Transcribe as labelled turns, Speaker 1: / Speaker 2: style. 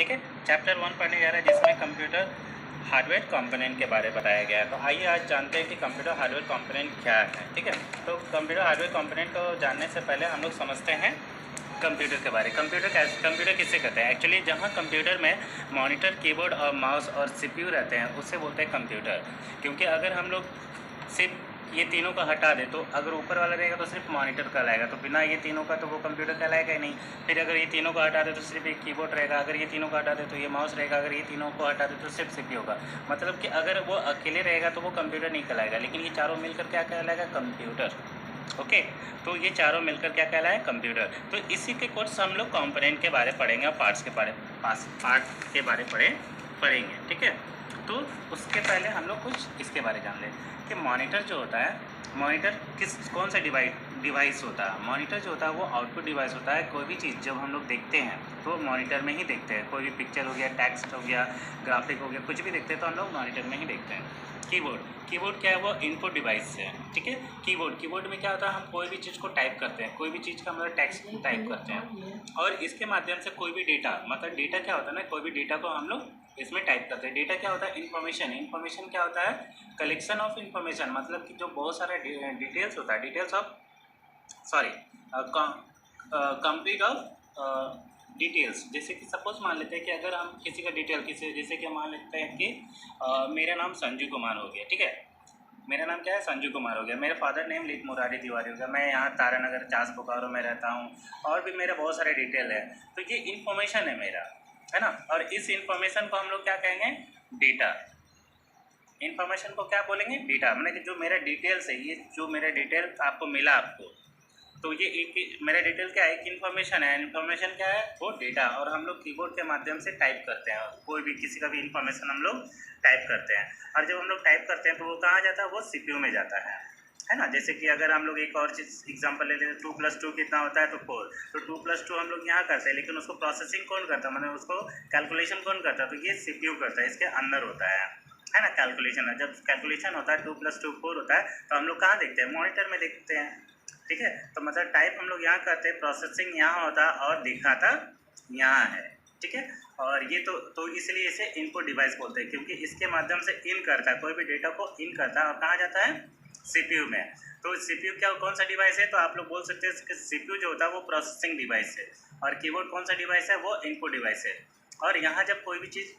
Speaker 1: ठीक है। चैप्टर 1 पढ़ने जा रहा है जिसमें कंप्यूटर हार्डवेयर कंपोनेंट के बारे में बताया गया है। तो आइए आज जानते हैं कि कंप्यूटर हार्डवेयर कंपोनेंट क्या है। ठीक है, तो कंप्यूटर हार्डवेयर कंपोनेंट को जानने से पहले हम लोग समझते हैं कंप्यूटर के बारे में। कंप्यूटर किससे कहते हैं? एक्चुअली जहाँ कंप्यूटर में मॉनिटर, कीबोर्ड और माउस और सीपीयू रहते हैं उससे बोलते हैं कंप्यूटर। क्योंकि अगर हम लोग सिर्फ ये तीनों का हटा दे तो अगर ऊपर वाला रहेगा तो सिर्फ मॉनिटर कहलाएगा, तो बिना ये तीनों का तो वो कंप्यूटर कहलाएगा ही नहीं। फिर अगर ये तीनों का हटा दे तो सिर्फ एक कीबोर्ड रहेगा, अगर ये तीनों का हटा दे तो ये माउस रहेगा, अगर ये तीनों को हटा दे तो सिर्फ सीपीयू होगा। मतलब कि अगर वो अकेले रहेगा तो वो कंप्यूटर नहीं कहलाएगा, लेकिन ये चारों मिलकर क्या कहलाएगा? कंप्यूटर। ओके, तो ये चारों मिलकर क्या कहलाएगा? कंप्यूटर। तो इसी के कोर्स हम लोग कंपोनेंट के बारे पढ़ेंगे और पार्ट के बारे पढ़ेंगे। ठीक है, तो उसके पहले हम लोग कुछ इसके बारे जान लें कि मॉनिटर जो होता है, मॉनिटर कौन सा डिवाइस होता है? मॉनिटर जो होता है वो आउटपुट डिवाइस होता है। कोई भी चीज़ जब हम लोग देखते हैं तो मॉनिटर में ही देखते हैं। कोई भी पिक्चर हो गया, टेक्स्ट हो गया, ग्राफिक हो गया, कुछ भी देखते हैं तो हम लोग मॉनिटर में ही देखते हैं। कीबोर्ड क्या है? वो इनपुट डिवाइस है। ठीक है, कीबोर्ड में क्या होता है? हम कोई भी चीज़ को टाइप करते हैं, कोई भी चीज़ का मतलब टेक्स्ट टाइप करते हैं और इसके माध्यम से कोई भी डेटा, मतलब डेटा क्या होता है ना, कोई भी डेटा को हम लोग इसमें टाइप करते हैं। डेटा क्या होता है? इन्फॉर्मेशन क्या होता है? कलेक्शन ऑफ इन्फॉर्मेशन, मतलब कि जो बहुत सारा डिटेल्स होता है, details of complete of details. जैसे कि सपोज मान लेते हैं कि अगर हम किसी का डिटेल जैसे कि मान लेते हैं कि मेरा नाम संजू कुमार हो गया। ठीक है, मेरा नाम क्या है? संजू कुमार हो गया। मेरे फादर नेम लिट मुरारी तिवारी हो गया। मैं यहाँ तारानगर चास बोकारो में रहता हूँ और भी मेरा बहुत सारे डिटेल है। तो ये इन्फॉर्मेशन है मेरा, है ना। और इस इन्फॉर्मेशन को हम लोग क्या कहेंगे? डेटा। इन्फॉर्मेशन को क्या बोलेंगे? डेटा। मैंने जो मेरा डिटेल्स है, ये जो मेरा डिटेल आपको मिला आपको, तो ये एक मेरा डिटेल क्या है? एक इन्फॉर्मेशन है। इन्फॉर्मेशन क्या है? वो डेटा। और हम लोग कीबोर्ड के माध्यम से टाइप करते हैं, कोई भी किसी का भी इन्फॉर्मेशन हम लोग टाइप करते हैं। और जब हम लोग टाइप करते हैं तो वो कहाँ जाता है? वो सीपीयू में जाता है ना। जैसे कि अगर हम लोग एक और चीज़ एग्जांपल ले लेते हैं, 2+2 कितना होता है? तो 4। तो 2+2 हम लोग यहाँ करते हैं, लेकिन उसको प्रोसेसिंग कौन करता है? मतलब उसको कैलकुलेशन कौन करता है? तो ये सीपीयू करता है, इसके अंदर होता है ना। कैलकुलेशन, जब कैलकुलेशन होता है 2+2 4 होता है तो हम लोग कहाँ देखते हैं? मॉनिटर में देखते हैं। ठीक है, तो मतलब टाइप हम लोग यहाँ करते हैं, प्रोसेसिंग यहाँ होता है और दिखाता यहाँ है। ठीक है, और ये तो इसलिए इसे इनपुट डिवाइस बोलते हैं, क्योंकि इसके माध्यम से इन करता है, कोई भी डेटा को इन करता है और कहाँ जाता है? सीपीयू में। तो सीपीयू क्या, कौन सा डिवाइस है? तो आप लोग बोल सकते हैं कि सीपीयू जो होता है वो प्रोसेसिंग डिवाइस है और कीबोर्ड कौन सा डिवाइस है? वो इनपुट डिवाइस है। और यहाँ जब कोई भी चीज़